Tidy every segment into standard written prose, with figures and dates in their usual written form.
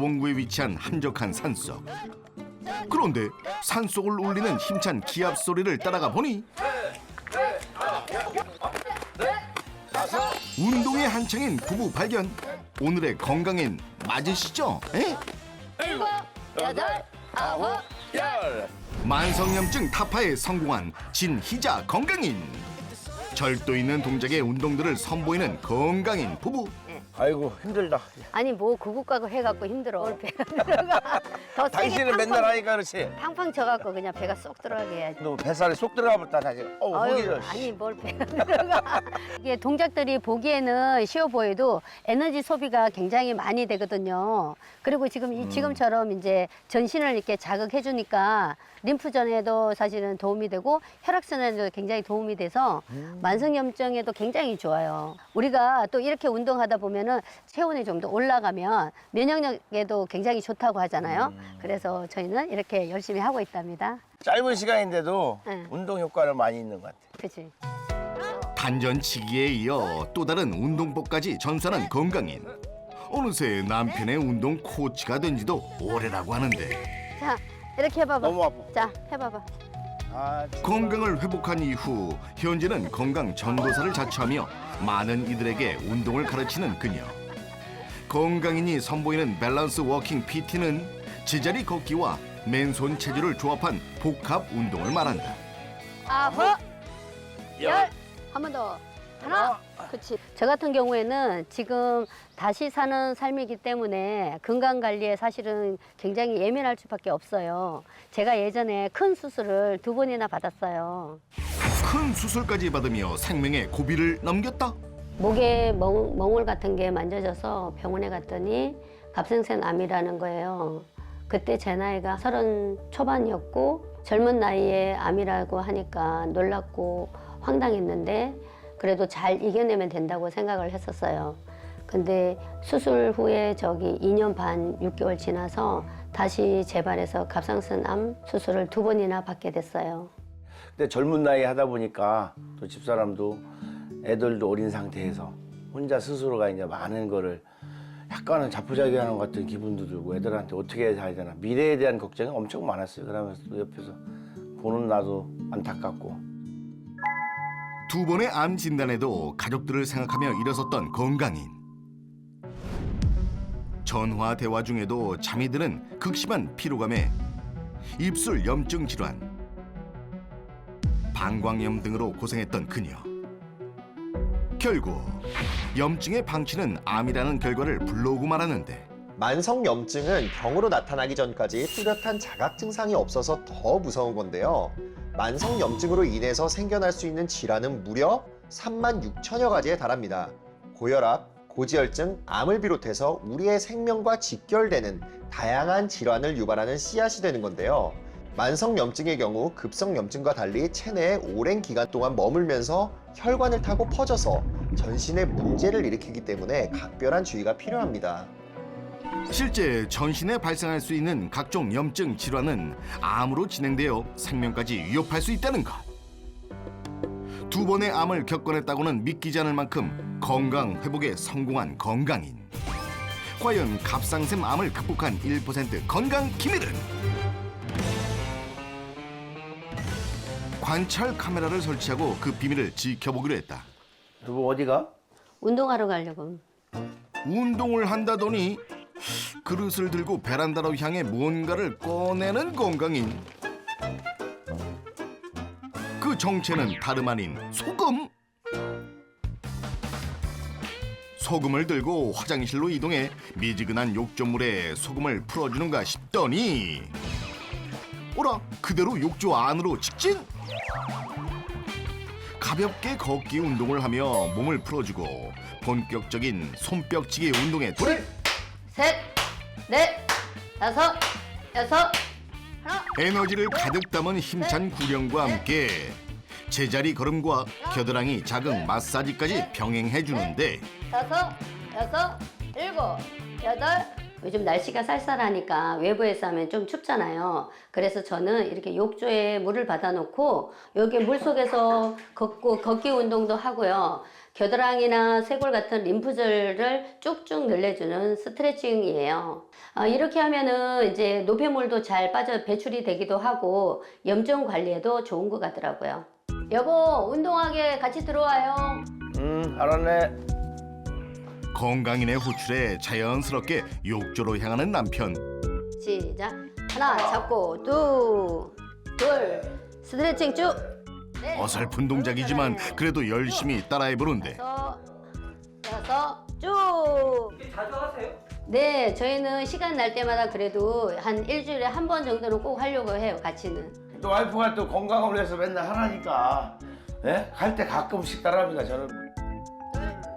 하원구에 위치한 한적한 산속. 그런데 산속을 울리는 힘찬 기합 소리를 따라가 보니 운동에 한창인 부부 발견. 오늘의 건강엔 맞으시죠? 에? 7, 8, 9, 10. 만성염증 타파에 성공한 진희자 건강인. 절도 있는 동작의 운동들을 선보이는 건강인 부부. 아이고 힘들다. 아니 뭐 구급가고 해갖고 힘들어. 배가 들어가. 더 세게 당신은 맨날 하니까 그렇지. 팡팡 쳐갖고 그냥 배가 쏙 들어가게 해야지. 너 뱃살이 쏙 들어가버렸다 다시. 아유, 허기를. 아니 뭘 배가 들어가. 이게 동작들이 보기에는 쉬워 보여도 에너지 소비가 굉장히 많이 되거든요. 그리고 지금처럼 이제 전신을 이렇게 자극해 주니까 림프전에도 사실은 도움이 되고 혈액순환에도 굉장히 도움이 돼서 만성염증에도 굉장히 좋아요. 우리가 또 이렇게 운동하다 보면은 체온이 좀 더 올라가면 면역력에도 굉장히 좋다고 하잖아요. 그래서 저희는 이렇게 열심히 하고 있답니다. 짧은 시간인데도 네. 운동 효과를 많이 있는 것 같아. 그치? 단전치기에 이어 또 다른 운동법까지 전수하는 건강인. 어느새 남편의 운동 코치가 된 지도 오래라고 하는데 자, 이렇게 해봐봐. 너무 아파. 자, 해봐봐. 아, 진짜. 건강을 회복한 이후 현재는 건강 전도사를 자처하며 많은 이들에게 운동을 가르치는 그녀. 건강인이 선보이는 밸런스 워킹 PT는 제자리 걷기와 맨손 체조를 조합한 복합 운동을 말한다. 9, 10. 한 번 더. 하나. 그치. 저 같은 경우에는 지금 다시 사는 삶이기 때문에 건강 관리에 사실은 굉장히 예민할 수밖에 없어요. 제가 예전에 큰 수술을 2번이나 받았어요. 큰 수술까지 받으며 생명의 고비를 넘겼다. 목에 멍울 같은 게 만져져서 병원에 갔더니 갑상선 암이라는 거예요. 그때 제 나이가 30 초반이었고 젊은 나이에 암이라고 하니까 놀랍고 황당했는데 그래도 잘 이겨내면 된다고 생각을 했었어요. 근데 수술 후에 2년 반 6개월 지나서 다시 재발해서 갑상선암 수술을 2번이나 받게 됐어요. 근데 젊은 나이에 하다 보니까 또 집사람도 애들도 어린 상태에서 혼자 스스로가 이제 많은 거를 약간은 자포자기하는 것 같은 기분도 들고 애들한테 어떻게 해야 되나 미래에 대한 걱정이 엄청 많았어요. 그러면서 또 옆에서 보는 나도 안타깝고. 2번의 암 진단에도 가족들을 생각하며 일어섰던 건강인. 전화 대화 중에도 잠이 드는 극심한 피로감에 입술 염증 질환, 방광염 등으로 고생했던 그녀. 결국 염증의 방치는 암이라는 결과를 불러오고 말았는데 만성염증은 병으로 나타나기 전까지 뚜렷한 자각 증상이 없어서 더 무서운 건데요. 만성염증으로 인해서 생겨날 수 있는 질환은 무려 36,000여 가지에 달합니다. 고혈압, 고지혈증, 암을 비롯해서 우리의 생명과 직결되는 다양한 질환을 유발하는 씨앗이 되는 건데요. 만성염증의 경우 급성염증과 달리 체내에 오랜 기간 동안 머물면서 혈관을 타고 퍼져서 전신에 문제를 일으키기 때문에 각별한 주의가 필요합니다. 실제 전신에 발생할 수 있는 각종 염증 질환은 암으로 진행되어 생명까지 위협할 수 있다는 것. 2번의 암을 겪어냈다고는 믿기지 않을 만큼 건강 회복에 성공한 건강인. 과연 갑상샘 암을 극복한 1% 건강 기밀은? 관찰 카메라를 설치하고 그 비밀을 지켜보기로 했다. 너 어디가? 운동하러 가려고. 운동을 한다더니 그릇을 들고 베란다로 향해 무언가를 꺼내는 건강인. 그 정체는 다름 아닌 소금. 소금을 들고 화장실로 이동해 미지근한 욕조물에 소금을 풀어주는가 싶더니 오라 그대로 욕조 안으로 직진. 가볍게 걷기 운동을 하며 몸을 풀어주고 본격적인 손뼉치기 운동에 돌입. 셋, 넷, 다섯, 여섯, 하나. 에너지를 가득 담은 힘찬 구령과 함께 제자리 걸음과 겨드랑이 자극 마사지까지 병행해 주는데 5, 6, 7, 8. 요즘 날씨가 쌀쌀하니까 외부에서 하면 좀 춥잖아요. 그래서 저는 이렇게 욕조에 물을 받아놓고 여기 물 속에서 걷기 운동도 하고요. 겨드랑이나 쇄골 같은 림프절을 쭉쭉 늘려주는 스트레칭이에요. 이렇게 하면은 이제 노폐물도 잘 빠져 배출이 되기도 하고 염증 관리에도 좋은 것 같더라고요. 여보, 운동하게 같이 들어와요. 알았네. 건강인의 호출에 자연스럽게 욕조로 향하는 남편. 시작. 하나 잡고 둘 스트레칭 쭉. 넷, 어설픈 동작이지만 그래도 열심히 따라해보는데 여섯 쭉. 이게 자주 하세요? 네, 저희는 시간 날 때마다 그래도 한 일주일에 한 번 정도는 꼭 하려고 해요, 같이는. 또 와이프가 또 건강을 위해서 맨날 하라니까. 예? 갈 때 가끔씩 따라합니다, 저는.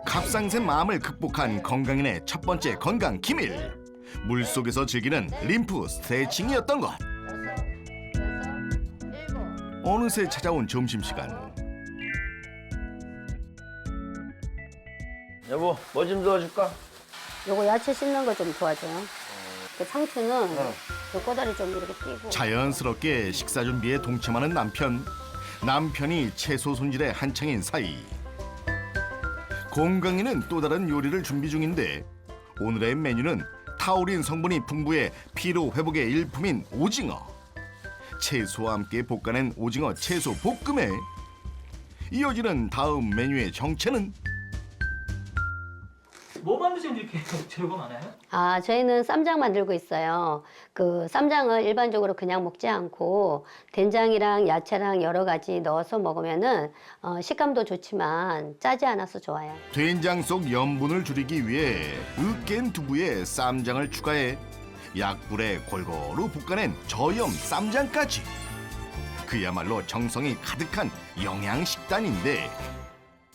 갑상샘 암을 극복한 건강인의 첫 번째 건강 기밀. 물속에서 즐기는 림프 스트레칭이었던 것. 어느새 찾아온 점심시간. 여보, 뭐 좀 도와줄까? 요거 야채 씻는 거 좀 도와줘요. 그 상추는 그 꼬다리 좀 이렇게 띄고. 자연스럽게 식사 준비에 동참하는 남편. 남편이 채소 손질에 한창인 사이. 건강인은 또 다른 요리를 준비 중인데 오늘의 메뉴는 타우린 성분이 풍부해 피로 회복의 일품인 오징어. 채소와 함께 볶아낸 오징어 채소 볶음에 이어지는 다음 메뉴의 정체는 뭐 만드시는지 이렇게 재료가 많아요? 저희는 쌈장 만들고 있어요. 그 쌈장을 일반적으로 그냥 먹지 않고 된장이랑 야채랑 여러 가지 넣어서 먹으면은 식감도 좋지만 짜지 않아서 좋아요. 된장 속 염분을 줄이기 위해 으깬 두부에 쌈장을 추가해 약불에 골고루 볶아낸 저염 쌈장까지. 그야말로 정성이 가득한 영양식단인데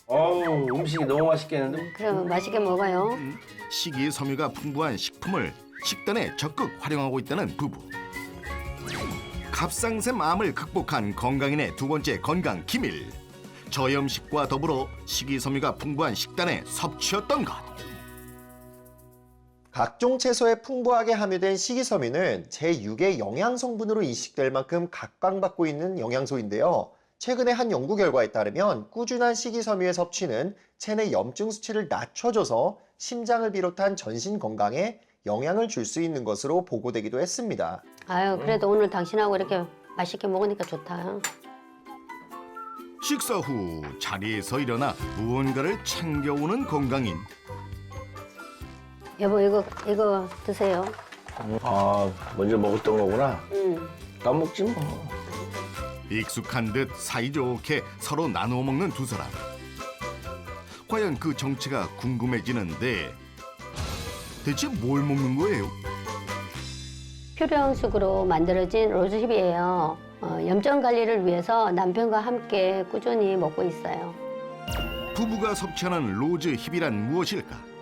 어우, 음식이 너무 맛있겠는데? 그럼 맛있게 먹어요. 식이섬유가 풍부한 식품을 식단에 적극 활용하고 있다는 부부. 갑상샘 암을 극복한 건강인의 두 번째 건강 기밀. 저염식과 더불어 식이섬유가 풍부한 식단의 섭취였던 것. 각종 채소에 풍부하게 함유된 식이섬유는 제6의 영양 성분으로 인식될 만큼 각광받고 있는 영양소인데요. 최근에 한 연구 결과에 따르면 꾸준한 식이섬유의 섭취는 체내 염증 수치를 낮춰줘서 심장을 비롯한 전신 건강에 영향을 줄 수 있는 것으로 보고되기도 했습니다. 그래도 오늘 당신하고 이렇게 맛있게 먹으니까 좋다. 식사 후 자리에서 일어나 무언가를 챙겨오는 건강인. 여보, 이거 드세요. 먼저 먹었던 거구나. 까먹지 뭐. 익숙한 듯 사이좋게 서로 나누어 먹는 두 사람. 과연 그 정체가 궁금해지는데 대체 뭘 먹는 거예요? 표류형식으로 만들어진 로즈힙이에요. 염증 관리를 위해서 남편과 함께 꾸준히 먹고 있어요. 부부가 섭취하는 로즈힙이란 무엇일까?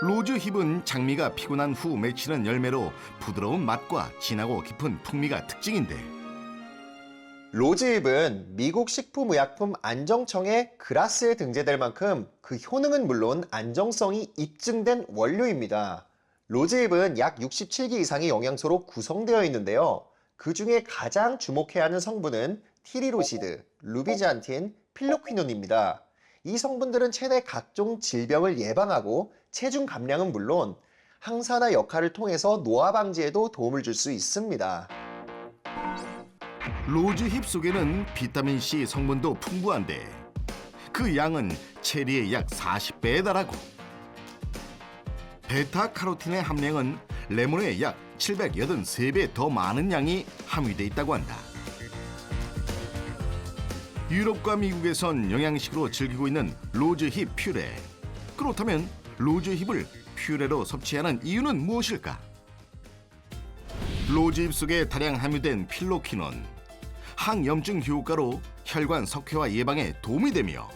로즈힙은 장미가 피고 난 후 맺히는 열매로 부드러운 맛과 진하고 깊은 풍미가 특징인데 로즈힙은 미국 식품의약품 안정청의 그라스에 등재될 만큼 그 효능은 물론 안정성이 입증된 원료입니다. 로즈힙은 약 67개 이상의 영양소로 구성되어 있는데요. 그 중에 가장 주목해야 하는 성분은 티리로시드, 루비잔틴, 필로퀴논입니다. 이 성분들은 체내 각종 질병을 예방하고 체중 감량은 물론 항산화 역할을 통해서 노화 방지에도 도움을 줄 수 있습니다. 로즈힙 속에는 비타민C 성분도 풍부한데 그 양은 체리의 약 40배에 달하고 베타카로틴의 함량은 레몬의 약 783배 더 많은 양이 함유돼 있다고 한다. 유럽과 미국에선 영양식으로 즐기고 있는 로즈힙 퓨레. 그렇다면 로즈힙을 퓨레로 섭취하는 이유는 무엇일까? 로즈힙 속에 다량 함유된 필로퀴논, 항염증 효과로 혈관 석회화 예방에 도움이 되며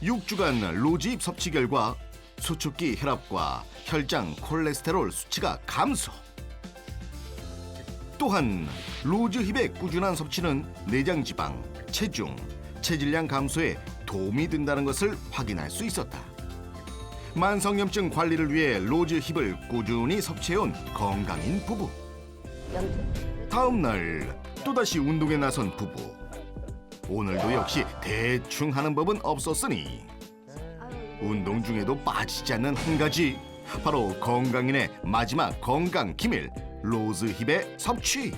6주간 로즈힙 섭취 결과 수축기 혈압과 혈장 콜레스테롤 수치가 감소. 또한 로즈힙의 꾸준한 섭취는 내장 지방, 체중, 체질량 감소에 도움이 된다는 것을 확인할 수 있었다. 만성염증 관리를 위해 로즈힙을 꾸준히 섭취해온 건강인 부부. 다음 날 또다시 운동에 나선 부부. 오늘도 역시 대충 하는 법은 없었으니 운동 중에도 빠지지 않는 한 가지, 바로 건강인의 마지막 건강 기밀, 로즈힙의 섭취.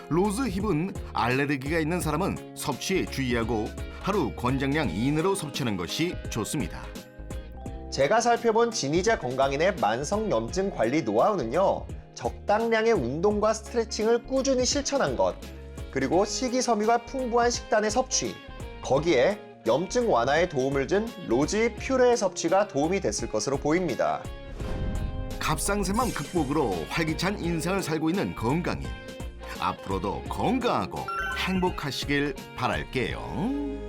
로즈힙은 알레르기가 있는 사람은 섭취에 주의하고 하루 권장량 이내로 섭취하는 것이 좋습니다. 제가 살펴본 진이자 건강인의 만성염증 관리 노하우는요. 적당량의 운동과 스트레칭을 꾸준히 실천한 것, 그리고 식이섬유가 풍부한 식단의 섭취, 거기에 염증 완화에 도움을 준 로즈잎 퓨레의 섭취가 도움이 됐을 것으로 보입니다. 갑상선암 극복으로 활기찬 인생을 살고 있는 건강인. 앞으로도 건강하고 행복하시길 바랄게요.